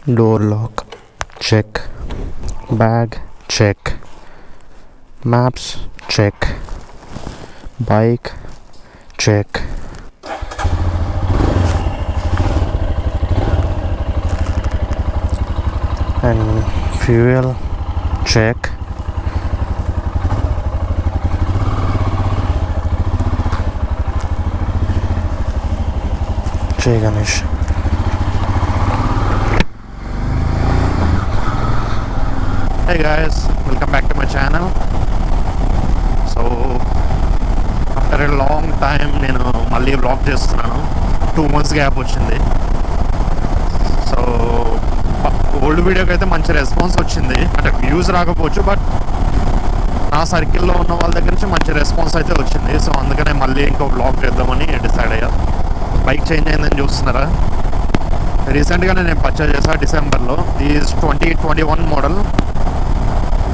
Door lock, check. Bag, check. Maps, check. Bike, check. And fuel, check. Jai Ganesh. Hey guys, welcome back to my channel. So after a long time నేను మళ్ళీ vlog చేస్తున్నాను. 2 months gap వచ్చింది. So old వీడియోకి అయితే మంచి response వచ్చింది, అంటే views రాకపోవచ్చు, బట్ నా సర్కిల్లో ఉన్న వాళ్ళ దగ్గర నుంచి మంచి రెస్పాన్స్ అయితే వచ్చింది. సో అందుకనే మళ్ళీ ఇంకో వ్లాగ్ చేద్దామని డిసైడ్ అయ్యా. బైక్ చేంజ్ అయిందని చూస్తున్నారా, రీసెంట్గానే నేను పర్చేజ్ చేశాను డిసెంబర్లో. Is 2021 model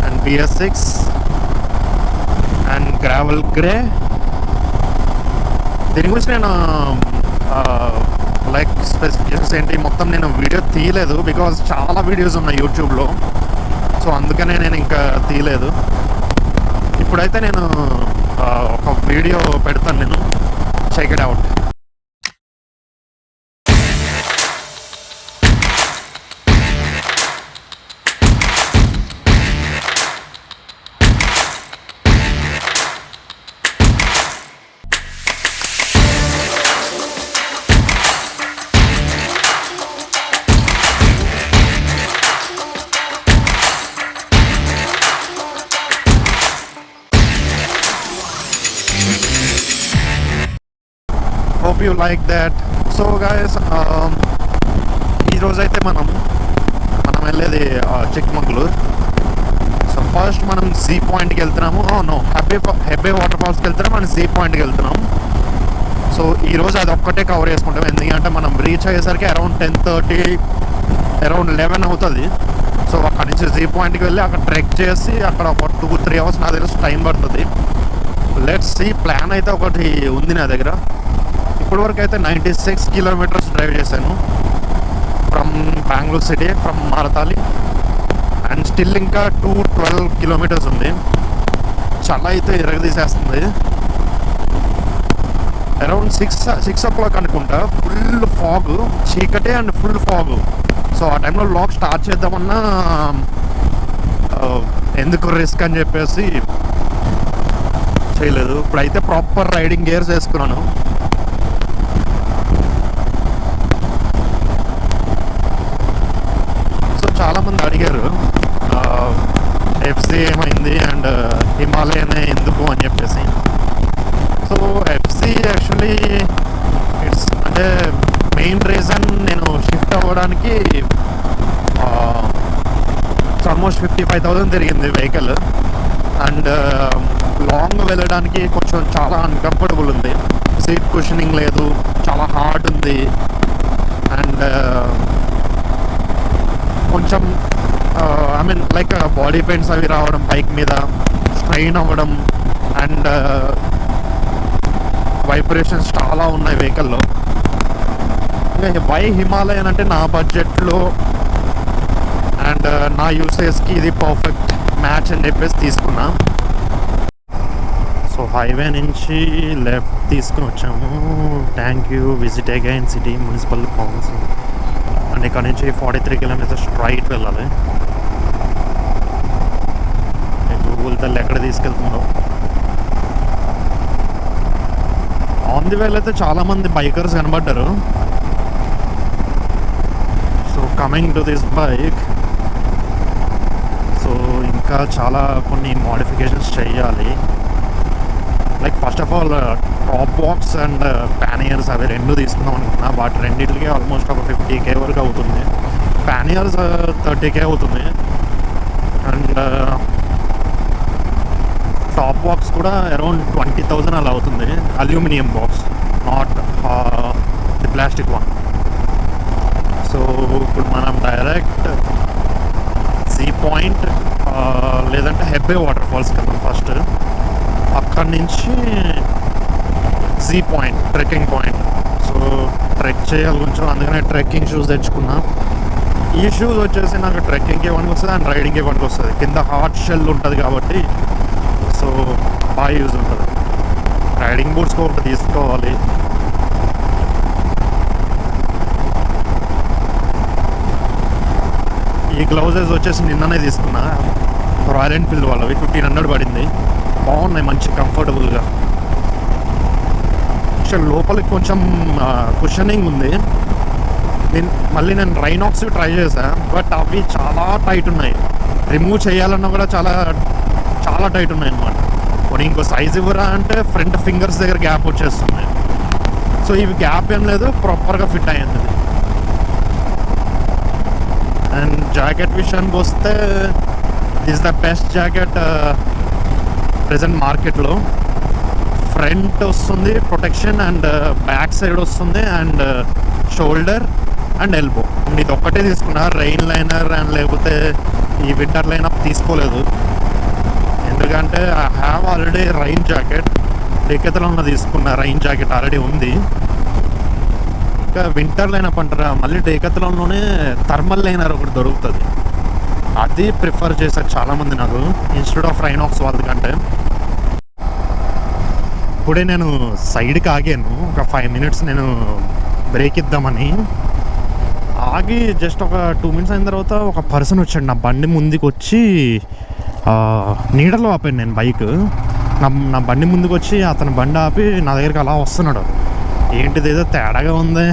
and BS6 and gravel grey. దీని గురించి నేను లైక్ స్పెసిఫికేషన్స్ ఏంటి మొత్తం నేను వీడియో తీయలేదు, బికాజ్ చాలా వీడియోస్ ఉన్నాయి యూట్యూబ్లో. సో అందుకనే నేను ఇంకా తీయలేదు. ఇప్పుడైతే నేను ఒక వీడియో పెడతాను, నేను check it out. Hope you like that. So guys, ఈరోజైతే మనం వెళ్ళేది చిక్మగళూర్. సో ఫస్ట్ మనం జీ పాయింట్కి వెళ్తున్నాము. నో, హెబ్బే వాటర్ ఫాల్స్కి వెళ్తున్నాం అండ్ జీ పాయింట్కి వెళ్తున్నాం. సో ఈరోజు అది ఒక్కటే కవర్ చేసుకుంటాం, ఎందుకంటే మనం రీచ్ అయ్యేసరికి అరౌండ్ 10:30 అరౌండ్ 11 అవుతుంది. సో అక్కడి నుంచి జీ పాయింట్కి వెళ్ళి అక్కడ ట్రెక్ చేసి అక్కడ ఒక 2-3 hours నా దగ్గర టైం పడుతుంది. Let's see. ప్లాన్ అయితే ఒకటి ఉంది నా దగ్గర. ఇప్పటి వరకు అయితే 96 kilometers డ్రైవ్ చేశాను from Bengaluru city, from Marathahalli. And still ఇంకా 212 kilometers ఉంది. చాలా అయితే ఇరగదీసేస్తుంది. అరౌండ్ 6 o'clock అనుకుంటా, ఫుల్ ఫాగ్, చీకటే అండ్ ఫుల్ ఫాగ్. సో ఆ టైంలో వ్లాగ్ స్టార్ట్ చేద్దామన్నా ఎందుకు రిస్క్ అని చెప్పేసి చేయలేదు. ఇప్పుడైతే ప్రాపర్ రైడింగ్ గేర్స్ వేసుకున్నాను. చాలామంది అడిగారు FC ఏమైంది అండ్ హిమాలయన్ ఎందుకు అని చెప్పేసి. సో FC యాక్చువల్లీ ఇట్స్ అంటే మెయిన్ రీజన్ నేను షిఫ్ట్ అవ్వడానికి ఆల్మోస్ట్ 55,000 తిరిగింది వెహికల్. అండ్ లాంగ్ వెళ్ళడానికి కొంచెం చాలా అన్కంఫర్టబుల్ ఉంది. సీట్ కుషనింగ్ లేదు, చాలా హార్డ్ ఉంది. అండ్ కొంచెం I mean like body pains అవి రావడం, బైక్ మీద స్ట్రెయిన్ అవ్వడం, అండ్ వైబ్రేషన్స్ చాలా ఉన్నాయి వెహికల్లో. వై హిమాలయన్ అంటే నా బడ్జెట్లో అండ్ నా యూసేజ్కి ఇది పర్ఫెక్ట్ మ్యాచ్ అని చెప్పేసి తీసుకున్నా. సో హైవే నుంచి లెఫ్ట్ తీసుకుని వచ్చాము. Thank you, visit again city municipal council. And ఇక్కడ నుంచి 43 kilometers స్ట్రైట్ వెళ్ళాలి. గూగుల్ తల్లి ఎక్కడ తీసుకెళ్తుందో. ఆన్ ది వేలో అయితే చాలామంది బైకర్స్ కనబడ్డారు. So coming to this bike, so ఇంకా చాలా కొన్ని మోడిఫికేషన్స్ చేయాలి. Like first of all top box and panniers అవి రెండు తీసుకుందాం అనుకున్నా. వాటి రెండింటికి ఆల్మోస్ట్ ఒక 50K వరకు అవుతుంది. ప్యానియర్స్ 30K అవుతుంది. అండ్ టాప్ బాక్స్ కూడా అరౌండ్ 20,000 అలా అవుతుంది. Aluminium box, not the plastic one. So ఇప్పుడు మనం డైరెక్ట్ జీ పాయింట్ లేదంటే హెబ్బే వాటర్ ఫాల్స్ కదా ఫస్ట్. అక్కడి నుంచి Z point, trekking point. So trek చేయాలి కొంచెం, అందుకనే ట్రెక్కింగ్ షూస్ తెచ్చుకున్నా. ఈ షూస్ వచ్చేసి నాకు ట్రెక్కింగ్కి ఇవ్వడానికి వస్తుంది అండ్ రైడింగ్కి ఇవ్వడానికి వస్తుంది. కింద హార్డ్ షెల్ ఉంటుంది కాబట్టి సో బాగా యూజ్ ఉంటుంది. రైడింగ్ బూట్స్ ఒకటి తీసుకోవాలి. ఈ గ్లౌజెస్ వచ్చేసి నిన్ననే తీసుకున్నా, రాయల్ ఎన్ఫీల్డ్ వాళ్ళవి. 1500 పడింది. బాగున్నాయి, మంచి కంఫర్టబుల్గా. లోపలికి కొంచెం కుషనింగ్ ఉంది. మళ్ళీ నేను రైనాక్స్ ట్రై చేశాను, బట్ అవి చాలా టైట్ ఉన్నాయి. రిమూవ్ చేయాలన్నా కూడా చాలా చాలా టైట్ ఉన్నాయి అన్నమాట. కొన్ని ఇంకో సైజ్ ఇవ్వరా అంటే ఫ్రంట్ ఫింగర్స్ దగ్గర గ్యాప్ వచ్చేస్తున్నాయి. సో ఇవి గ్యాప్ ఏం లేదు, ప్రాపర్గా ఫిట్ అయ్యింది. అండ్ జాకెట్ విషయానికి వస్తే this the best jacket present మార్కెట్లో. ఫ్రంట్ వస్తుంది ప్రొటెక్షన్, అండ్ బ్యాక్ సైడ్ వస్తుంది, అండ్ షోల్డర్ అండ్ ఎల్బో. ఇది ఒక్కటే తీసుకున్నా, రెయిన్ లైనర్ అండ్ లేకపోతే ఈ వింటర్ లైనప్ తీసుకోలేదు. ఎందుకంటే I have already rain jacket. డెకాథ్లాన్లో తీసుకున్న రైన్ జాకెట్ ఆల్రెడీ ఉంది. ఇంకా వింటర్ లైనప్ అంటారా, మళ్ళీ డెకాథ్లాన్లోనే థర్మల్ లైనర్ ఒకటి దొరుకుతుంది. అది ప్రిఫర్ చేశారు చాలామంది నాకు, ఇన్స్టెడ్ ఆఫ్ రైనాక్స్ వాళ్ళకంటే. ఇప్పుడే నేను సైడ్కి ఆగాను, ఒక 5 minutes నేను బ్రేక్ ఇద్దామని ఆగి. జస్ట్ ఒక 2 minutes అయిన తర్వాత ఒక పర్సన్ వచ్చాడు నా బండి ముందుకు వచ్చి. నీడలో ఆపాను నేను బైక్. నా బండి ముందుకు వచ్చి అతని బండి ఆపి నా దగ్గరికి అలా వస్తున్నాడు. ఏంటిది ఏదో తేడాగా ఉంది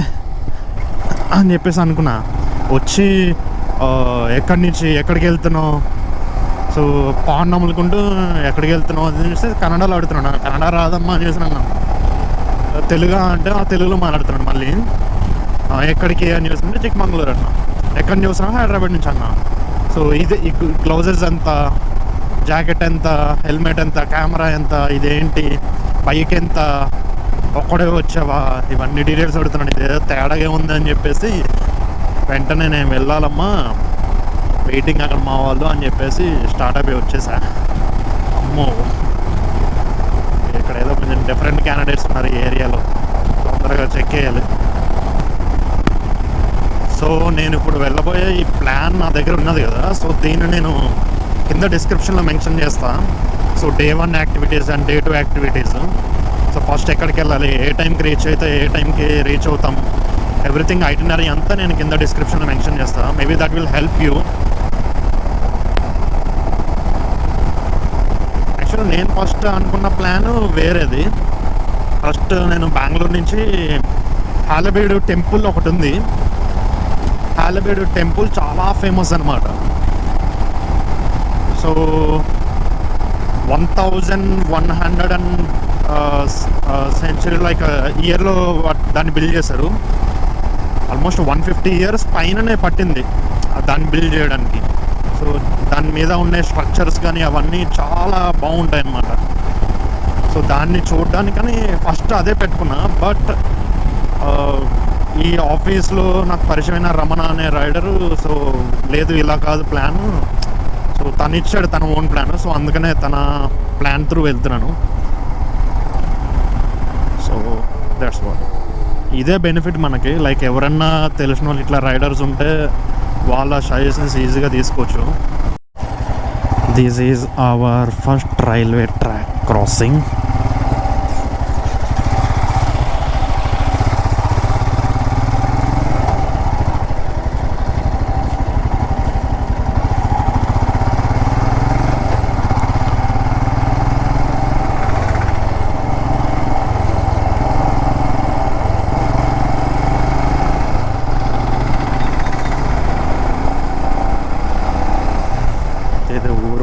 అని చెప్పేసి అనుకున్నా. వచ్చి ఎక్కడి నుంచి ఎక్కడికి వెళ్తున్నావు, సో పాన్ నమ్ములుకుంటూ ఎక్కడికి వెళ్తున్నావు అని చూస్తే కన్నడలో అడుగుతున్నాడు. కన్నడ రాదమ్మా అని చేసి అన్నాను. తెలుగు అంటే ఆ తెలుగులో మాట్లాడుతున్నాడు. మళ్ళీ ఎక్కడికి అని చూస్తుంటే చిక్మంగళూరు అన్నా. ఎక్కడి నుంచి వస్తున్నా, హైదరాబాద్ నుంచి అన్నా. సో ఇది గ్లౌజెస్ ఎంత, జాకెట్ ఎంత, హెల్మెట్ ఎంత, కెమెరా ఎంత, ఇదేంటి, బైక్ ఎంత, ఒక్కడే వచ్చావా, ఇవన్నీ డీటెయిల్స్ అడుగుతున్నాడు. ఇదేదో తేడాగా ఉంది అని చెప్పేసి వెంటనే నేను వెళ్ళాలమ్మా, వెయిటింగ్ అక్కడ మా వాళ్ళు అని చెప్పేసి స్టార్ట్ అయిపోయి వచ్చేసా. అమ్మో, ఇక్కడ ఏదో కొంచెం డిఫరెంట్ క్యాండిడేట్స్ ఉన్నారు ఈ ఏరియాలో, తొందరగా చెక్ చేయాలి. సో నేను ఇప్పుడు వెళ్ళబోయే ఈ ప్లాన్ నా దగ్గర ఉన్నది కదా, సో దీన్ని నేను కింద డిస్క్రిప్షన్లో మెన్షన్ చేస్తాను. So Day 1 activities and Day 2 activities. So first ఎక్కడికి వెళ్ళాలి, ఏ టైంకి రీచ్ అయితే ఏ టైంకి రీచ్ అవుతాం, ఎవ్రీథింగ్ ఐటినరీ అంతా నేను కింద డిస్క్రిప్షన్లో మెన్షన్ చేస్తాను. Maybe that will help you. Actually నేను ఫస్ట్ అనుకున్న ప్లాన్ వేరేది. ఫస్ట్ నేను బెంగళూరు నుంచి హాలబేడు టెంపుల్ ఒకటి ఉంది. హాలబేడు టెంపుల్ చాలా ఫేమస్ అనమాట. సో 1100 సెంచరీ లైక్ ఇయర్లో దాన్ని బిల్డ్ చేశారు. ఆల్మోస్ట్ 150 years పైననే పట్టింది దాన్ని బిల్డ్ చేయడానికి. సో దాని మీద ఉండే స్ట్రక్చర్స్ కానీ అవన్నీ చాలా బాగుంటాయి అన్నమాట. సో దాన్ని చూడడానికని ఫస్ట్ అదే పెట్టుకున్నా. బట్ ఈ ఆఫీస్లో నాకు పరిచయమైన రమణ అనే రైడరు, సో లేదు ఇలా కాదు ప్లాను, సో తను ఇచ్చాడు తన ఓన్ ప్లాన్. సో అందుకనే తన ప్లాన్ త్రూ వెళ్తున్నాను. So that's what. ఇదే బెనిఫిట్ మనకి. లైక్ ఎవరన్నా తెలిసిన వాళ్ళు ఇట్లా రైడర్స్ ఉంటే వాళ్ళ సజెషన్స్ ఈజీగా తీసుకోవచ్చు. This is our first railway track crossing.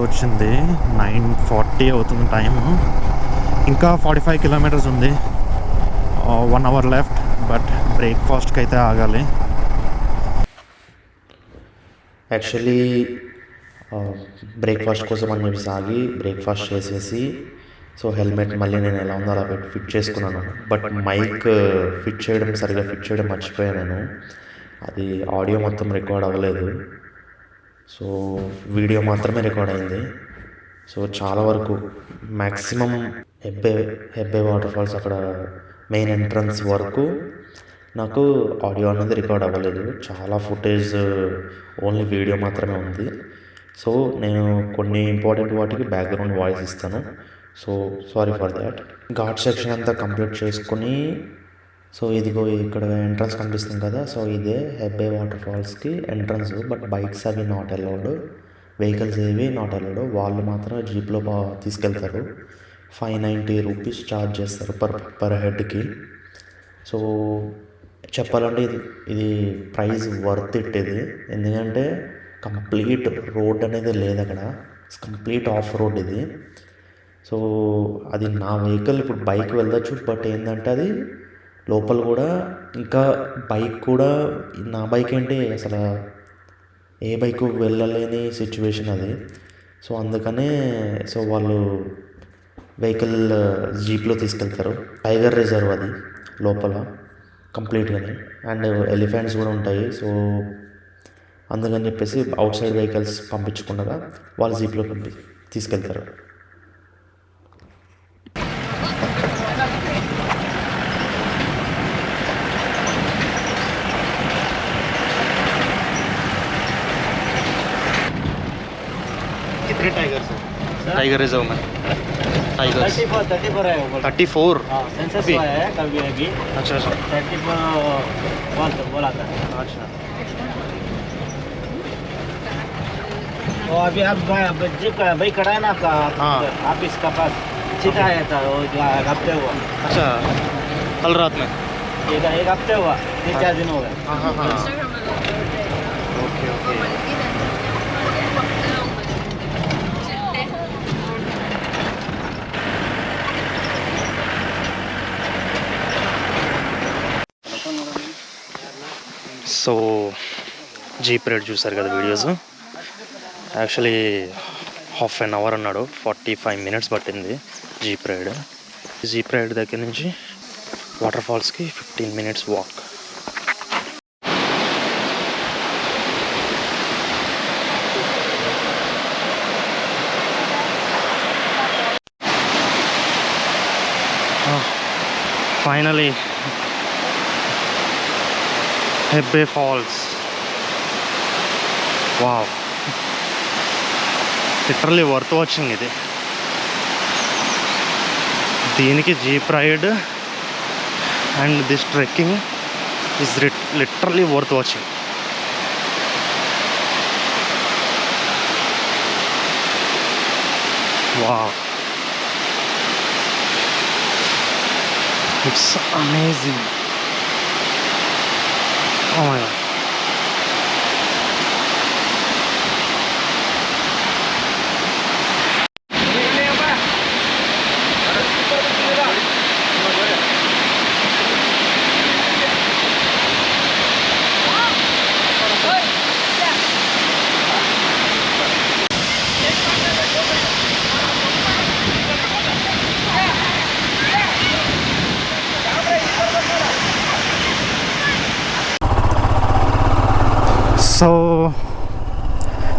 వచ్చింది 9:40 అవుతుంది టైము. ఇంకా 45 kilometers ఉంది. 1 hour లెఫ్ట్. బట్ బ్రేక్ఫాస్ట్కి అయితే ఆగాలి. యాక్చువల్లీ బ్రేక్ఫాస్ట్ కోసం అని చెప్పి ఆగి బ్రేక్ఫాస్ట్ చేసేసి, సో హెల్మెట్ మళ్ళీ నేను ఎలా ఉందో అలా పెట్టి ఫిట్ చేసుకున్నాను. బట్ మైక్ సరిగా ఫిట్ చేయడం మర్చిపోయాను నేను. అది ఆడియో మొత్తం రికార్డ్ అవ్వలేదు. సో వీడియో మాత్రమే రికార్డ్ అయింది. సో చాలా వరకు మ్యాక్సిమం హెబ్బే వాటర్ ఫాల్స్ అక్కడ మెయిన్ ఎంట్రన్స్ వరకు నాకు ఆడియో అనేది రికార్డ్ అవ్వలేదు, చాలా ఫుటేజ్ ఓన్లీ వీడియో మాత్రమే ఉంది. సో నేను కొన్ని ఇంపార్టెంట్ వాటికి బ్యాక్గ్రౌండ్ వాయిస్ ఇస్తాను. So sorry for that. Ghat section అంతా కంప్లీట్ చేసుకుని, సో ఇదిగో ఇక్కడ ఎంట్రన్స్ కనిపిస్తుంది కదా, సో ఇదే Hebbe water ఫాల్స్కి entrance. But bikes అవి నాట్ అలౌడ్, వెహికల్స్ ఏవి నాట్ అలౌడ్. వాళ్ళు మాత్రం జీప్లో తీసుకెళ్తారు. 590 రూపీస్ ఛార్జ్ చేస్తారు పర్ హెడ్కి. సో చెప్పాలంటే ఇది ప్రైస్ వర్త్ ఇట్ ఇది. ఎందుకంటే కంప్లీట్ రోడ్ అనేది లేదు అక్కడ, కంప్లీట్ ఆఫ్ రోడ్ ఇది. సో అది నా వెహికల్ ఇప్పుడు బైక్ వెళ్ళచ్చు, బట్ ఏంటంటే అది లోపల కూడా ఇంకా బైక్ కూడా, నా బైక్ ఏంటి అసలు ఏ బైక్ వెళ్ళలేని సిచ్యువేషన్ అది. సో అందుకనే సో వాళ్ళు వెహికల్ జీప్లో తీసుకెళ్తారు. టైగర్ రిజర్వ్ అది లోపల కంప్లీట్గానే, అండ్ ఎలిఫెంట్స్ కూడా ఉంటాయి. సో అందుకని చెప్పేసి అవుట్ సైడ్ వెహికల్స్ పంపించకుండా వాళ్ళు జీప్లో తీసుకెళ్తారు. कितने टाइगर्स हैं टाइगर रिजर्व में? टाइगर्स 34 है वो 34 सेंसस हुआ है कभी अभी. अच्छा अच्छा 34 बोला था. अच्छा तो अभी आप जीप का भाई खड़ा है ना आपका ऑफिस का पास सीधा आया था वो जो हफ्ते हुआ. अच्छा कल रात में एक हफ्ते हुआ, 3-4 दिन हो गए. हाँ हाँ हाँ okay okay. So jeep ride చూసారు కదా videos. Actually half an hour అన్నాడు, 45 మినిట్స్ పట్టింది జీప్ రైడ్. జీప్ రైడ్ దగ్గర నుంచి వాటర్ ఫాల్స్కి 15 minutes walk. Finally Hebbe Falls. Wow, literally worth watching ఇది. దీనికి jeep ride and this trekking is literally worth watching. Wow, it's amazing. Oh my god. So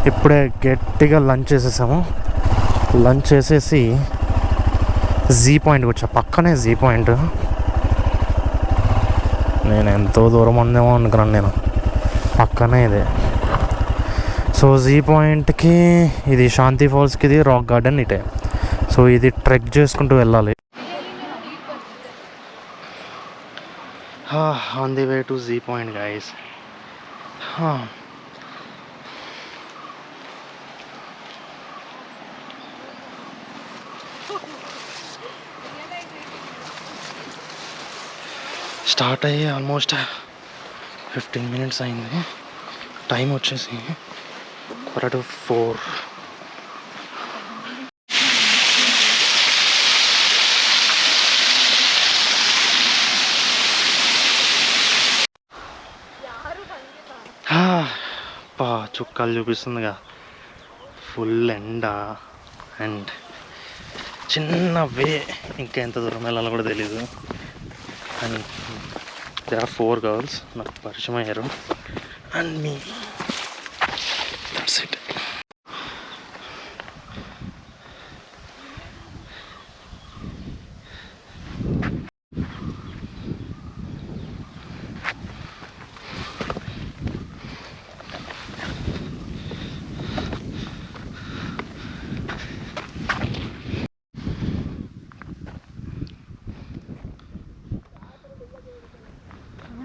ఇప్పుడే గట్టిగా lunch చేసేసాము. Lunch చేసేసి G పాయింట్కి వచ్చా. పక్కనే జీ పాయింట్. నేను ఎంతో దూరం ఉందేమో అనుకున్నాను, నేను పక్కనే ఇదే. సో జీ పాయింట్కి ఇది శాంతి ఫాల్స్కి, ఇది రాక్ గార్డెన్ ఇటే. సో ఇది ట్రెక్ చేసుకుంటూ వెళ్ళాలి. On the way to Z point guys. Start అయ్యి ఆల్మోస్ట్ 15 మినిట్స్ అయింది. టైం వచ్చేసి 4:45. చుక్కలు చూపిస్తుందిగా, ఫుల్ ఎండ అండ్ చిన్న వే. ఇంకా ఎంత దూరం వెళ్ళాలో కూడా తెలీదు. అండ్ there are 4 girls నాకు పరిచయం అయ్యారు, and me. That's it.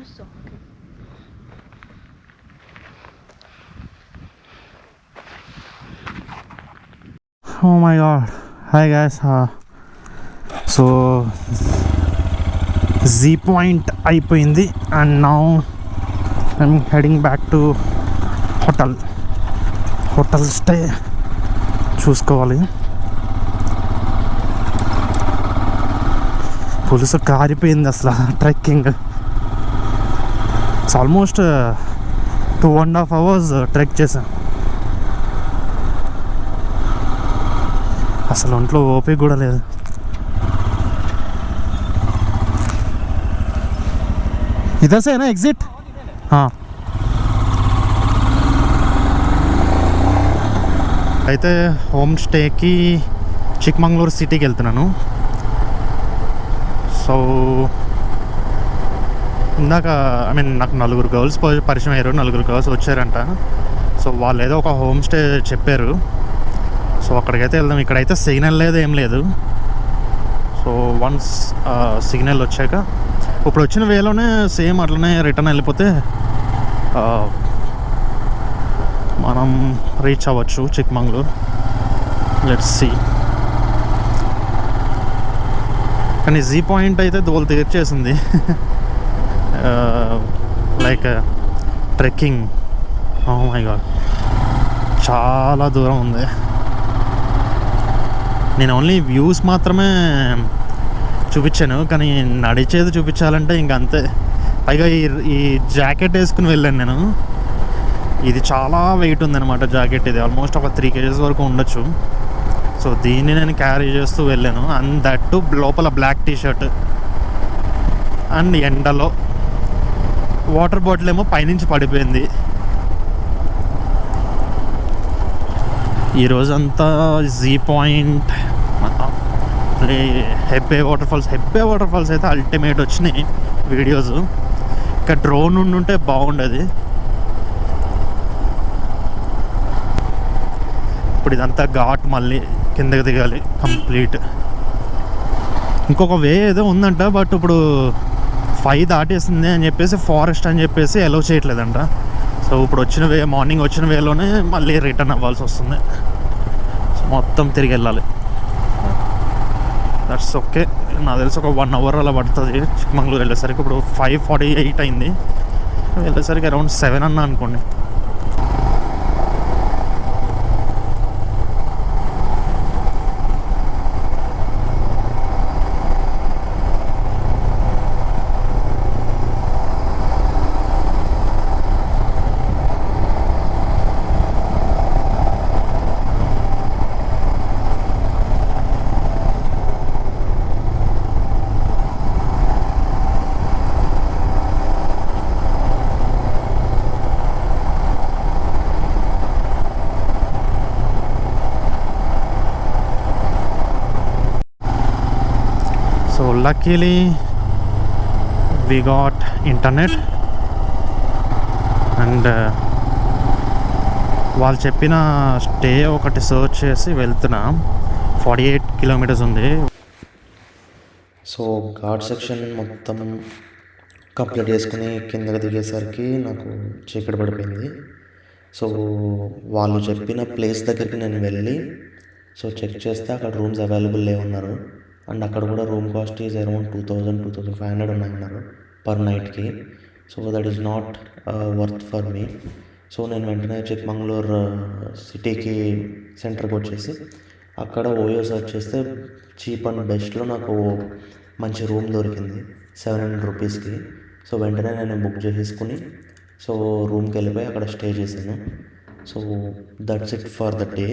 Oh my god. Hi guys. So Z point అయిపోయింది and now I'm heading back to hotel stay చూసుకోవాలి. పులుసు కారిపోయింది అసలు trekking. It's almost 2.5 hours trek చేశాను. అసలు ఒంట్లో ఓపిక కూడా లేదు. ఇదేనా ఎగ్జిట్? అయితే హోమ్ స్టేకి చిక్మంగళూరు సిటీకి వెళ్తున్నాను. సో ఇందాక నాకు 4 గర్ల్స్ పరిచయం అయ్యారు. 4 గర్ల్స్ వచ్చారంట. సో వాళ్ళు ఏదో ఒక హోమ్ స్టే చెప్పారు. సో అక్కడికైతే వెళ్దాం. ఇక్కడైతే సిగ్నల్ లేదు, ఏం లేదు. సో వన్స్ సిగ్నల్ వచ్చాక ఇప్పుడు వచ్చిన వేలోనే సేమ్ అట్లనే రిటర్న్ వెళ్ళిపోతే మనం రీచ్ అవ్వచ్చు చిక్మంగళూరు. Let's see. కానీ జీ పాయింట్ అయితే దోలు తీర్చేసింది. Like trekking. Oh my god, చాలా దూరం ఉంది. నేను ఓన్లీ వ్యూస్ మాత్రమే చూపించాను, కానీ నడిచేది చూపించాలంటే ఇంక అంతే. పైగా ఈ జాకెట్ వేసుకుని వెళ్ళాను నేను. ఇది చాలా వెయిట్ ఉందన్నమాట జాకెట్. ఇది ఆల్మోస్ట్ ఒక 3 kgs వరకు ఉండొచ్చు. సో దీన్ని నేను క్యారీ చేస్తూ వెళ్ళాను. అండ్ దట్ లోపల బ్లాక్ టీషర్ట్ అండ్ ఎండలో వాటర్ బాటిల్ ఏమో పైనుంచి పడిపోయింది. ఈరోజంతా G point, Hebbe water falls అయితే అల్టిమేట్ వచ్చినాయి వీడియోస్. ఇంకా డ్రోన్ ఉంటే బాగుండేది. ఇప్పుడు ఇదంతా ఘాట్, మళ్ళీ కిందకి దిగాలి కంప్లీట్. ఇంకొక వే ఏదో ఉందంట, బట్ ఇప్పుడు 5 దాటేసింది అని చెప్పేసి ఫారెస్ట్ అని చెప్పేసి అలౌ చేయట్లేదంట. సో ఇప్పుడు వచ్చిన వే, మార్నింగ్ వచ్చిన వేలోనే మళ్ళీ రిటర్న్ అవ్వాల్సి వస్తుంది. సో మొత్తం తిరిగి వెళ్ళాలి. That's okay. నాకు తెలిసి ఒక 1 hour అలా పడుతుంది చిక్మంగళూరు వెళ్ళేసరికి. ఇప్పుడు 5:48 అయింది. వెళ్ళేసరికి అరౌండ్ 7 అన్నా అనుకోండి. So luckily we got internet and వాళ్ళు చెప్పిన స్టే ఒకటి సర్చ్ చేసి వెళ్తున్నాం. 48 kilometers ఉంది. సో ఘాట్ సెక్షన్ మొత్తం కంప్లీట్ చేసుకుని కిందకి దిగేసరికి నాకు చీకటి పడిపోయింది. సో వాళ్ళు చెప్పిన ప్లేస్ దగ్గరికి నేను వెళ్ళి సో చెక్ చేస్తే అక్కడ రూమ్స్ అవైలబుల్ లేవన్నారు. అండ్ అక్కడ కూడా రూమ్ కాస్ట్ ఈజ్ అరౌండ్ 2,000-2,500 ఉన్నాయన్నారు పర్ నైట్కి. So that is not worth for me. So నేను వెంటనే చిక్మంగళూరు సిటీకి సెంటర్కి వచ్చేసి అక్కడ ఓయో సర్చ్ చేస్తే చీప్ అండ్ బెస్ట్లో నాకు మంచి రూమ్ దొరికింది 700 రూపీస్కి. సో వెంటనే నేను బుక్ చేసేసుకుని సో రూమ్కి వెళ్ళిపోయి అక్కడ స్టే చేశాను. So that's it for the day.